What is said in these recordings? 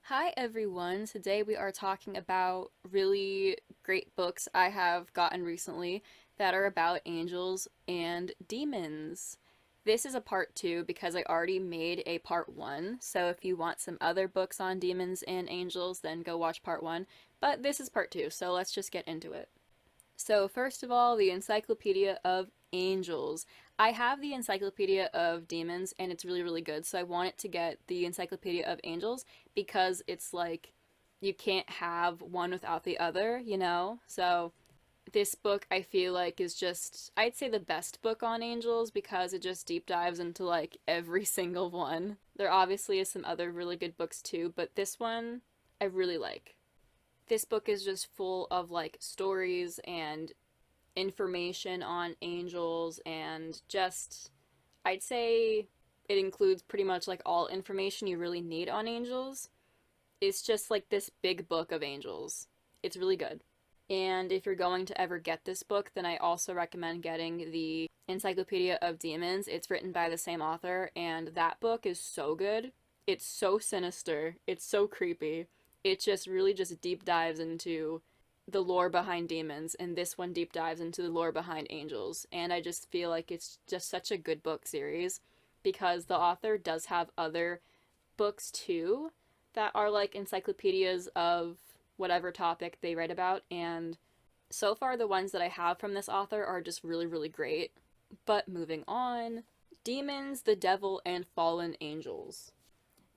Hi everyone, today we are talking about really great books I have gotten recently that are about angels and demons. This is a part 2 because I already made a part 1, so if you want some other books on demons and angels, then go watch part 1, but this is part 2, so let's just get into it. So, first of all, the Encyclopedia of Angels. I have the Encyclopedia of Demons, and it's really, really good. So, I wanted to get the Encyclopedia of Angels because it's like you can't have one without the other, you know? So, this book I feel like is just, I'd say, the best book on angels because it just deep dives into like every single one. There obviously is some other really good books too, but this one I really like. This book is just full of like stories and information on angels and just I'd say it includes pretty much like all information you really need on angels. It's just like this big book of angels. It's really good. And if you're going to ever get this book, then I also recommend getting the Encyclopedia of Demons. It's written by the same author, and that book is so good. It's so sinister. It's so creepy. It just really just deep dives into the lore behind demons, and this one deep dives into the lore behind angels. And I just feel like it's just such a good book series because the author does have other books too that are like encyclopedias of whatever topic they write about, and so far the ones that I have from this author are just really, really great. But moving on, Demons, the Devil, and Fallen Angels.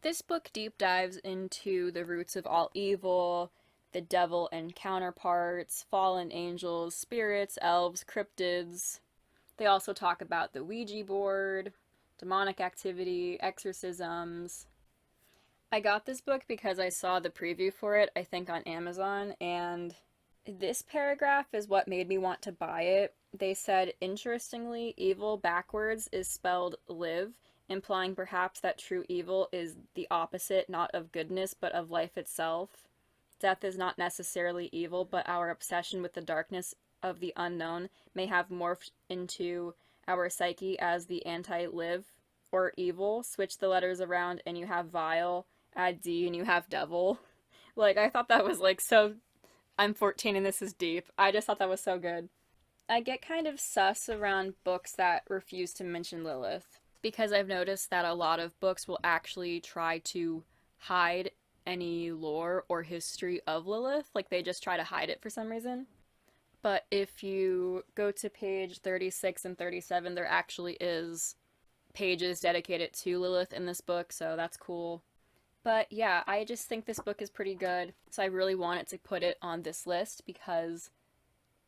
This book deep dives into the roots of all evil, the devil and counterparts, fallen angels, spirits, elves, cryptids. They also talk about the Ouija board, demonic activity, exorcisms. I got this book because I saw the preview for it, I think on Amazon, and this paragraph is what made me want to buy it. They said, interestingly, evil backwards is spelled live, implying perhaps that true evil is the opposite not of goodness but of life itself. Death is not necessarily evil, but our obsession with the darkness of the unknown may have morphed into our psyche as the anti live or evil. Switch the letters around and you have vile, add D and you have devil. Like, I thought that was like so. I'm 14 and this is deep. I just thought that was so good. I get kind of sus around books that refuse to mention Lilith because I've noticed that a lot of books will actually try to hide any lore or history of Lilith. Like, they just try to hide it for some reason. But if you go to page 36 and 37, there actually is pages dedicated to Lilith in this book, so that's cool. But yeah, I just think this book is pretty good, so I really wanted to put it on this list because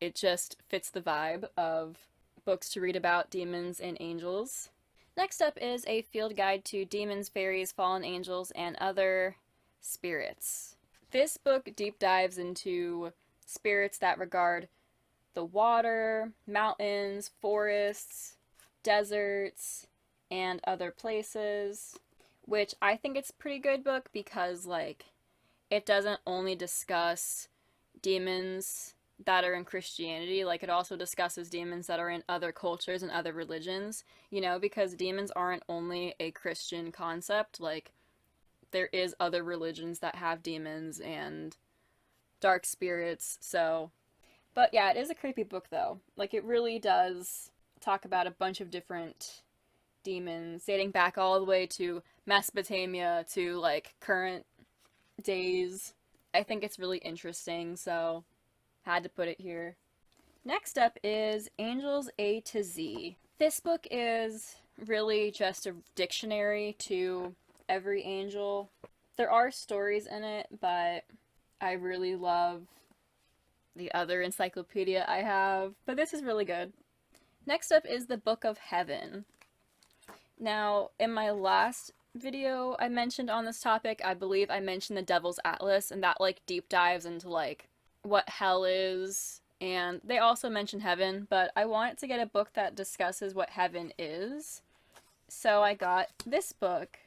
it just fits the vibe of books to read about demons and angels. Next up is a field guide to demons, fairies, fallen angels, and other spirits. This book deep dives into spirits that regard the water, mountains, forests, deserts, and other places, which I think it's a pretty good book because, like, it doesn't only discuss demons that are in Christianity, like, it also discusses demons that are in other cultures and other religions, you know, because demons aren't only a Christian concept, like, there is other religions that have demons and dark spirits, so. But yeah, it is a creepy book, though. Like, it really does talk about a bunch of different demons dating back all the way to Mesopotamia to like current days. I think it's really interesting, so had to put it here. Next up is Angels A to Z. This book is really just a dictionary to every angel. There are stories in it, but I really love the other encyclopedia I have, but this is really good. Next up is the Book of Heaven. Now, in my last video I mentioned on this topic, I believe I mentioned the Devil's Atlas, and that like deep dives into like what hell is, and they also mention heaven, but I wanted to get a book that discusses what heaven is. So I got this book.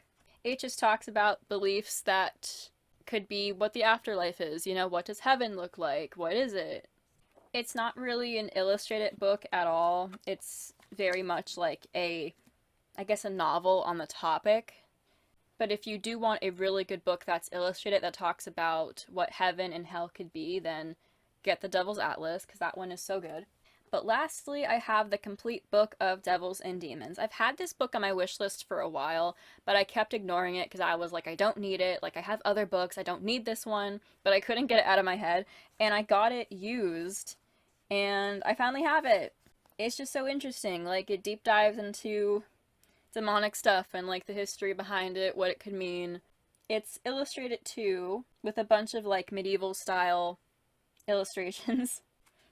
It just talks about beliefs that could be what the afterlife is, you know, what does heaven look like? What is it? It's not really an illustrated book at all. It's very much like a, I guess, a novel on the topic. But if you do want a really good book that's illustrated that talks about what heaven and hell could be, then get the Devil's Atlas, because that one is so good. But lastly, I have the complete book of Devils and Demons. I've had this book on my wish list for a while, but I kept ignoring it because I was like, I don't need it. Like, I have other books. I don't need this one. But I couldn't get it out of my head. And I got it used, and I finally have it. It's just so interesting. Like, it deep dives into demonic stuff and, like, the history behind it, what it could mean. It's illustrated, too, with a bunch of, like, medieval style illustrations.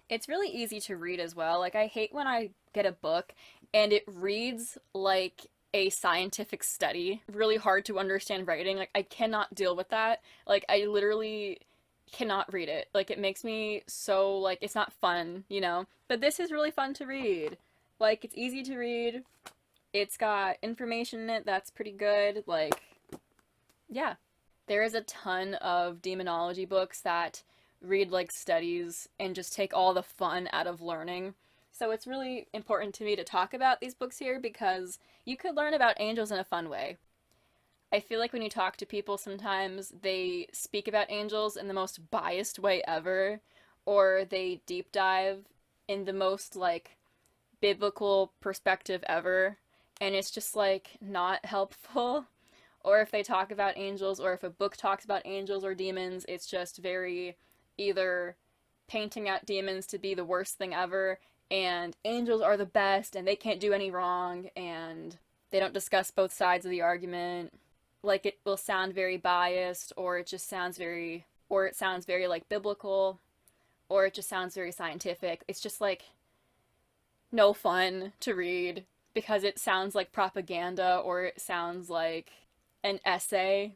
It's really easy to read as well. Like, I hate when I get a book and it reads like a scientific study. Really hard to understand writing. Like, I cannot deal with that. Like, I literally cannot read it. Like, it makes me so, like, it's not fun, you know? But this is really fun to read. Like, it's easy to read. It's got information in it that's pretty good. Like, yeah. There is a ton of demonology books that read like studies and just take all the fun out of learning. So it's really important to me to talk about these books here because you could learn about angels in a fun way. I feel like when you talk to people sometimes they speak about angels in the most biased way ever, or they deep dive in the most like biblical perspective ever, and it's just like not helpful. Or if they talk about angels, or if a book talks about angels or demons, it's just very either painting out demons to be the worst thing ever, and angels are the best, and they can't do any wrong, and they don't discuss both sides of the argument. Like, it will sound very biased, or it just sounds very, or it sounds very, like, biblical, or it just sounds very scientific. It's just, like, no fun to read, because it sounds like propaganda, or it sounds like an essay,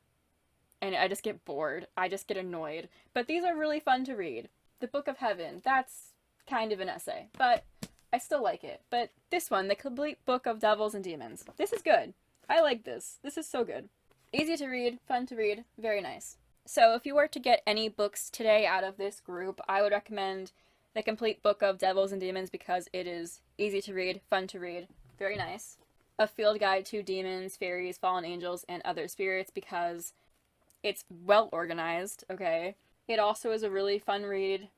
and I just get bored. I just get annoyed. But these are really fun to read. The Book of Heaven, that's kind of an essay, but I still like it. But this one, the complete book of Devils and Demons, this is good. I like this. This is so good. Easy to read, fun to read, very nice. So if you were to get any books today out of this group, I would recommend the complete book of Devils and Demons because it is easy to read, fun to read, very nice. A field guide to demons, fairies, fallen angels, and other spirits because it's well organized, okay? It also is a really fun read.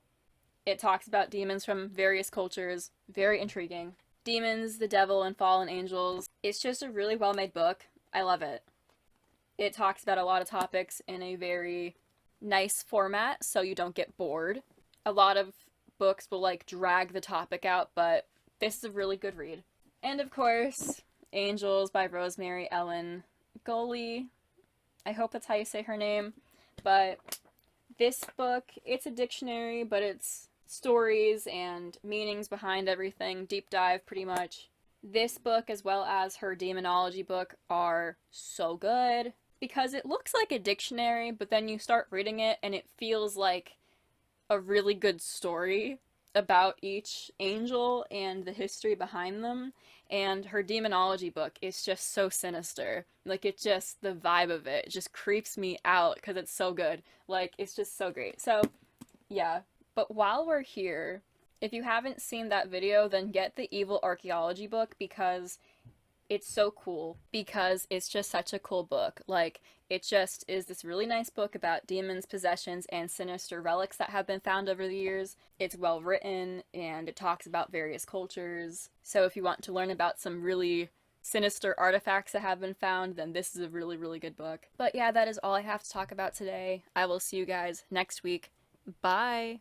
It talks about demons from various cultures. Very intriguing. Demons, the devil, and fallen angels. It's just a really well-made book. I love it. It talks about a lot of topics in a very nice format, so you don't get bored. A lot of books will, like, drag the topic out, but this is a really good read. And, of course, Angels by Rosemary Ellen Goley. I hope that's how you say her name. But this book, it's a dictionary, but it's stories and meanings behind everything. Deep dive, pretty much. This book, as well as her demonology book, are so good. Because it looks like a dictionary, but then you start reading it and it feels like a really good story about each angel and the history behind them. And her demonology book is just so sinister. Like, it just, the vibe of it just creeps me out because it's so good. Like, it's just so great. So, yeah. But while we're here, if you haven't seen that video, then get the Evil Archaeology book because it's so cool. Because it's just such a cool book. Like, it just is this really nice book about demons, possessions, and sinister relics that have been found over the years. It's well written, and it talks about various cultures. So if you want to learn about some really sinister artifacts that have been found, then this is a really, really good book. But yeah, that is all I have to talk about today. I will see you guys next week. Bye!